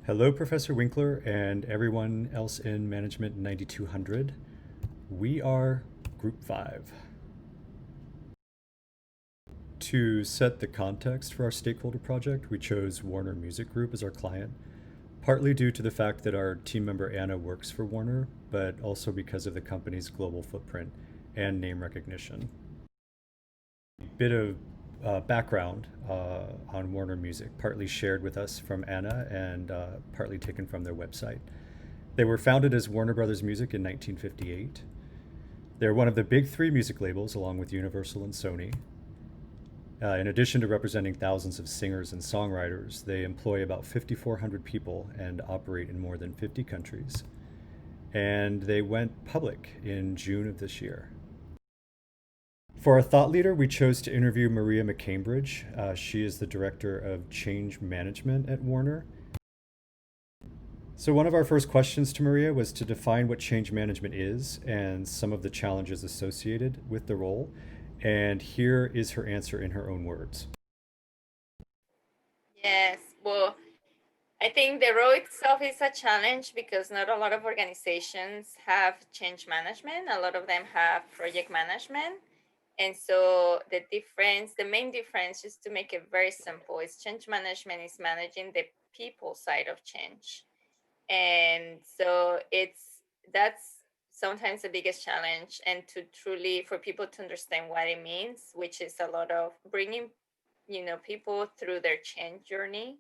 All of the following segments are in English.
Hello, Professor Winkler and everyone else in Management 9200. We are Group 5. To set the context for our stakeholder project, we chose Warner Music Group as our client, partly due to the fact that our team member Anna works for Warner, but also because of the company's global footprint and name recognition. A bit of background on Warner Music, partly shared with us from Anna and partly taken from their website. They were founded as Warner Brothers Music in 1958. They're one of the big three music labels, along with Universal and Sony. In addition to representing thousands of singers and songwriters, they employ about 5,400 people and operate in more than 50 countries. And they went public in June of this year. For our thought leader, we chose to interview Maria McCambridge. She is the Director of Change Management at Warner. So one of our first questions to Maria was to define what change management is and some of the challenges associated with the role. And here is her answer in her own words. Yes, well, I think the role itself is a challenge because not a lot of organizations have change management. A lot of them have project management. And so the main difference, just to make it very simple, is change management is managing the people side of change. And so that's sometimes the biggest challenge, and to truly for people to understand what it means, which is a lot of bringing people through their change journey.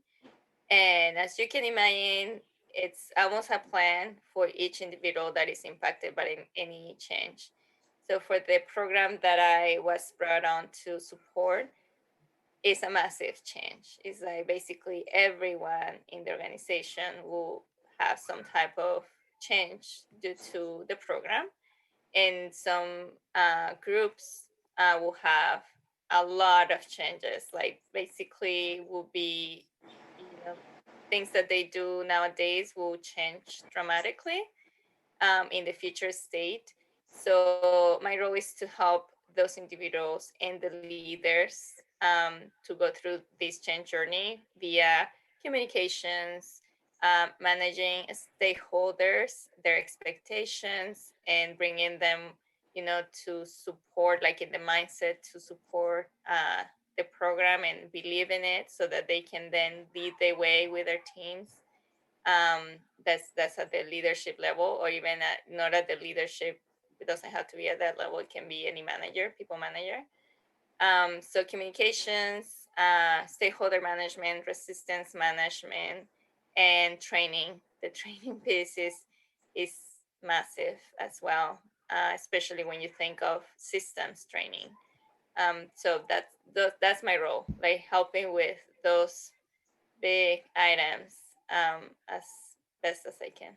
And as you can imagine, it's almost a plan for each individual that is impacted by any change. So for the program that I was brought on to support, it's a massive change. It's like basically everyone in the organization will have some type of change due to the program. And some groups will have a lot of changes, like basically will be, things that they do nowadays will change dramatically in the future state. So my role is to help those individuals and the leaders to go through this change journey via communications, managing stakeholders, their expectations, and bringing them, to support, like in the mindset to support the program and believe in it, so that they can then lead the way with their teams. That's at the leadership level, or even not at the leadership. It doesn't have to be at that level. It can be any manager, people manager. So communications, stakeholder management, resistance management, and training. The training piece is massive as well, especially when you think of systems training. So that's my role, like helping with those big items as best as I can.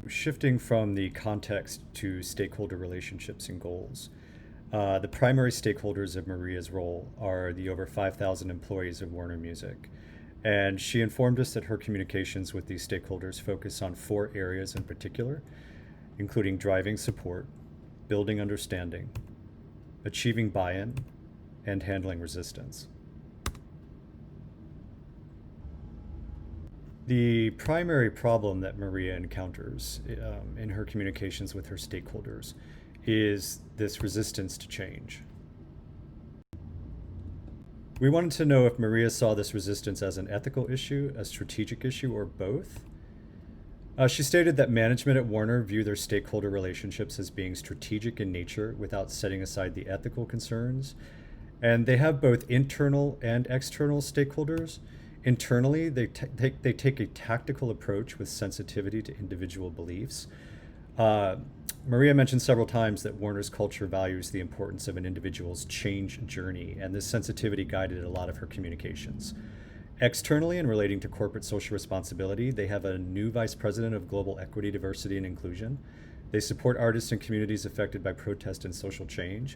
Shifting from the context to stakeholder relationships and goals, the primary stakeholders of Maria's role are the over 5,000 employees of Warner Music. And she informed us that her communications with these stakeholders focus on four areas in particular, including driving support, building understanding, achieving buy-in, and handling resistance. The primary problem that Maria encounters in her communications with her stakeholders is this resistance to change. We wanted to know if Maria saw this resistance as an ethical issue, a strategic issue, or both. She stated that management at Warner view their stakeholder relationships as being strategic in nature without setting aside the ethical concerns. And they have both internal and external stakeholders. Internally, they take a tactical approach with sensitivity to individual beliefs. Maria mentioned several times that Warner's culture values the importance of an individual's change journey, and this sensitivity guided a lot of her communications. Externally, and relating to corporate social responsibility, they have a new vice president of global equity, diversity, and inclusion. They support artists and communities affected by protest and social change.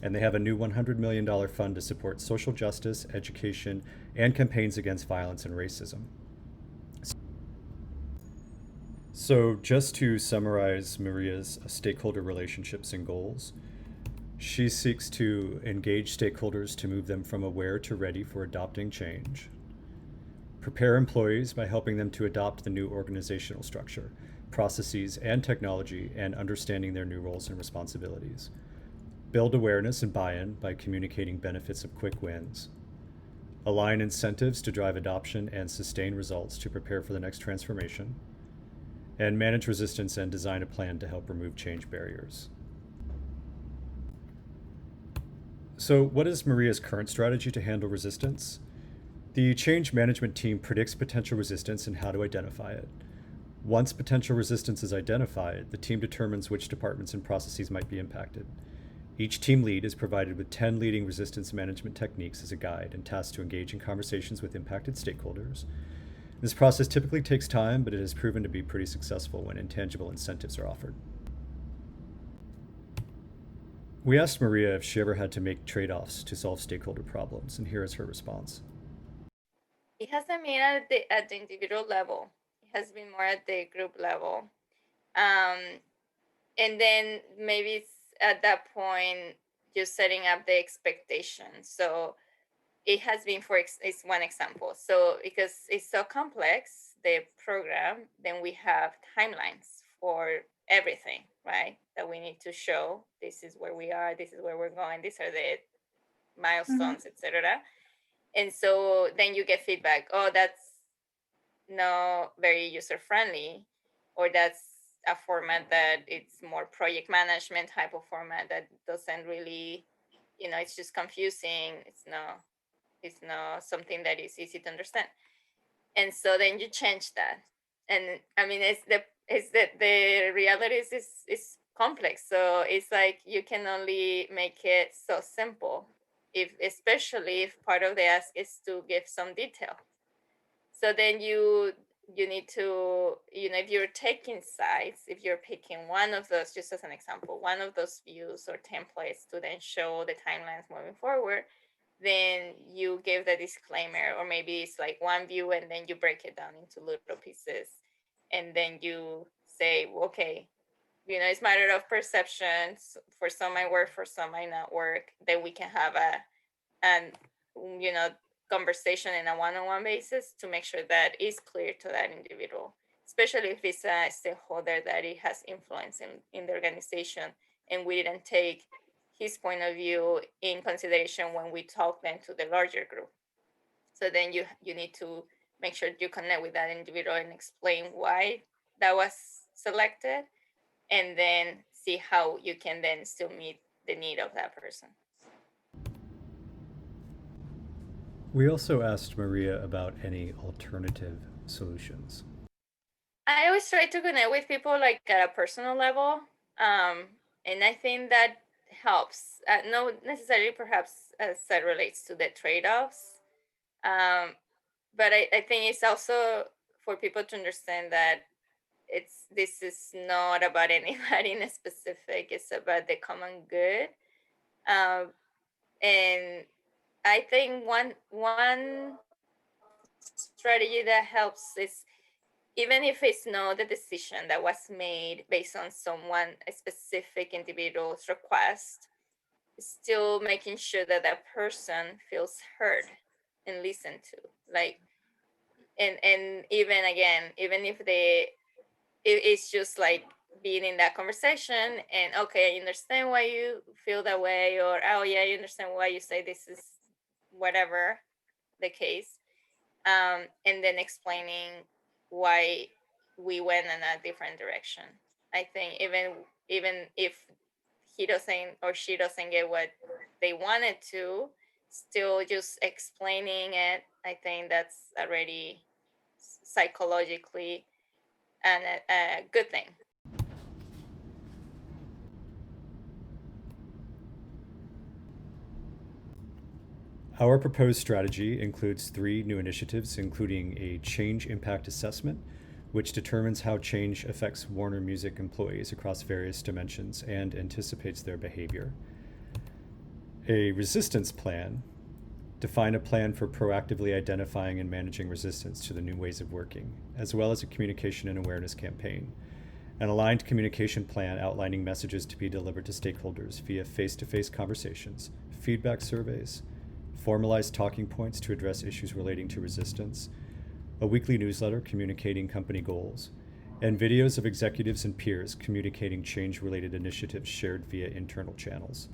And they have a new $100 million fund to support social justice, education, and campaigns against violence and racism. So, just to summarize Maria's stakeholder relationships and goals, she seeks to engage stakeholders to move them from aware to ready for adopting change. prepare employees by helping them to adopt the new organizational structure, processes, and technology, and understanding their new roles and responsibilities. Build awareness and buy-in by communicating benefits of quick wins. Align incentives to drive adoption and sustain results to prepare for the next transformation. And manage resistance and design a plan to help remove change barriers. So, what is Maria's current strategy to handle resistance? The change management team predicts potential resistance and how to identify it. Once potential resistance is identified, the team determines which departments and processes might be impacted. Each team lead is provided with 10 leading resistance management techniques as a guide and tasked to engage in conversations with impacted stakeholders. This process typically takes time, but it has proven to be pretty successful when intangible incentives are offered. We asked Maria if she ever had to make trade-offs to solve stakeholder problems, and here is her response. It hasn't been at the individual level. It has been more at the group level. And then maybe it's at that point just setting up the expectations. So it has been it's one example. So because it's so complex, the program, then we have timelines for everything, right? That we need to show. This is where we are. This is where we're going. These are the milestones, etc. And so then you get feedback. Oh, that's not very user friendly, or that's a format that it's more project management type of format that doesn't really, it's just confusing. It's not something that is easy to understand. And so then you change that. And I mean, the reality is complex. So it's like you can only make it so simple, especially if part of the ask is to give some detail. So then you need to, if you're taking sites, if you're picking one of those, just as an example, one of those views or templates to then show the timelines moving forward, then you give the disclaimer, or maybe it's like one view and then you break it down into little pieces. And then you say, okay, it's a matter of perceptions. For some might work, for some might not work. Then we can have a conversation in a one-on-one basis to make sure that is clear to that individual, especially if it's a stakeholder that it has influence in the organization, and we didn't take his point of view in consideration when we talk then to the larger group. So then you need to make sure you connect with that individual and explain why that was selected, and then see how you can then still meet the need of that person. We also asked Maria about any alternative solutions. I always try to connect with people like at a personal level, and I think that helps. No necessarily perhaps as that relates to the trade-offs, but I think it's also for people to understand that this is not about anybody in a specific. It's about the common good, and I think one strategy that helps is, even if it's not the decision that was made based on a specific individual's request, still making sure that that person feels heard and listened to. Like, and even if it's just like being in that conversation and, okay, I understand why you feel that way, or, oh yeah, I understand why you say this is whatever the case, and then explaining why we went in a different direction. I think even if he doesn't or she doesn't get what they wanted to, still just explaining it, I think that's already psychologically a good thing. Our proposed strategy includes 3 new initiatives, including a change impact assessment, which determines how change affects Warner Music employees across various dimensions and anticipates their behavior. A resistance plan, define a plan for proactively identifying and managing resistance to the new ways of working, as well as a communication and awareness campaign. An aligned communication plan outlining messages to be delivered to stakeholders via face-to-face conversations, feedback surveys, formalized talking points to address issues relating to resistance, a weekly newsletter communicating company goals, and videos of executives and peers communicating change-related initiatives shared via internal channels.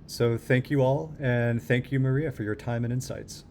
So thank you all, and thank you, Maria, for your time and insights.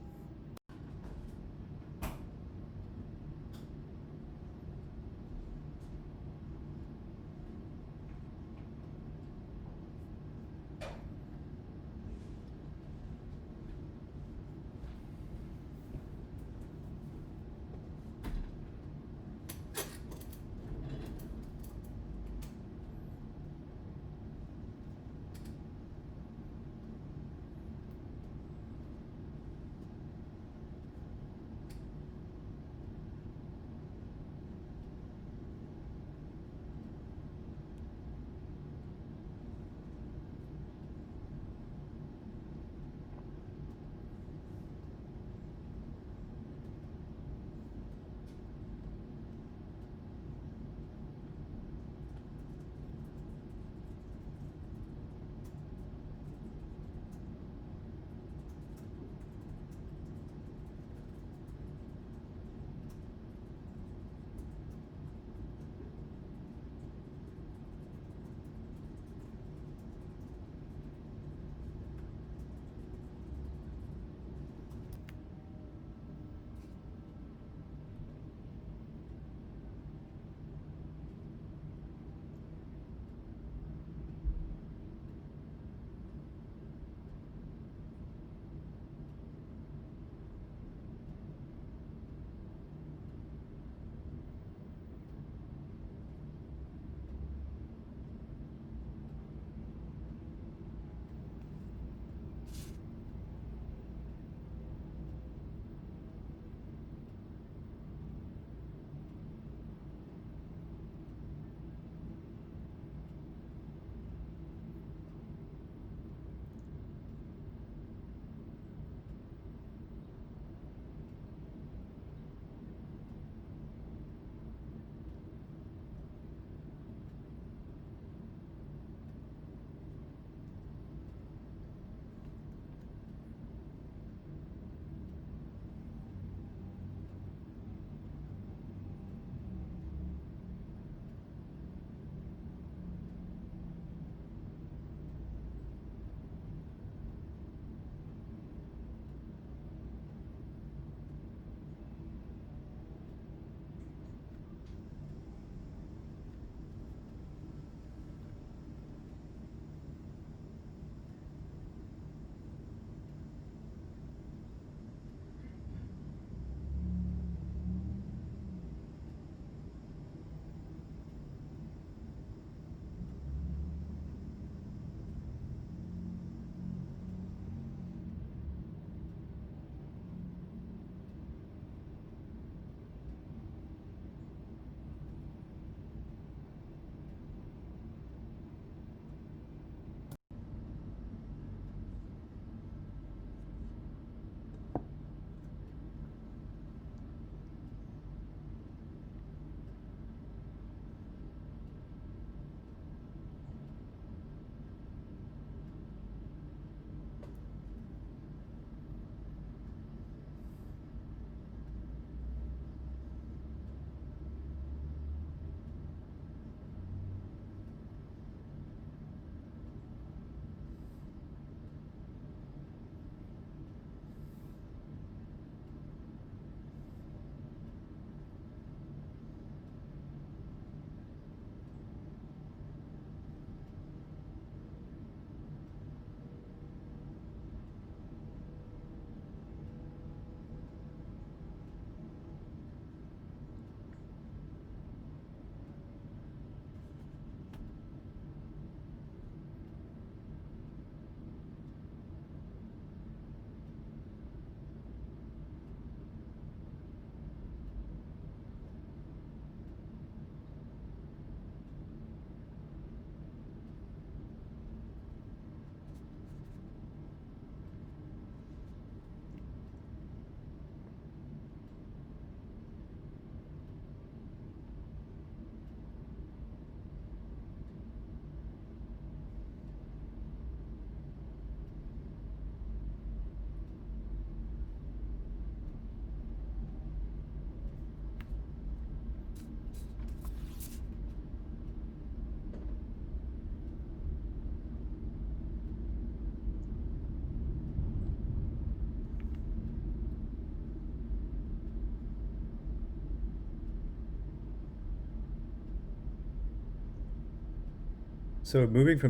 So moving from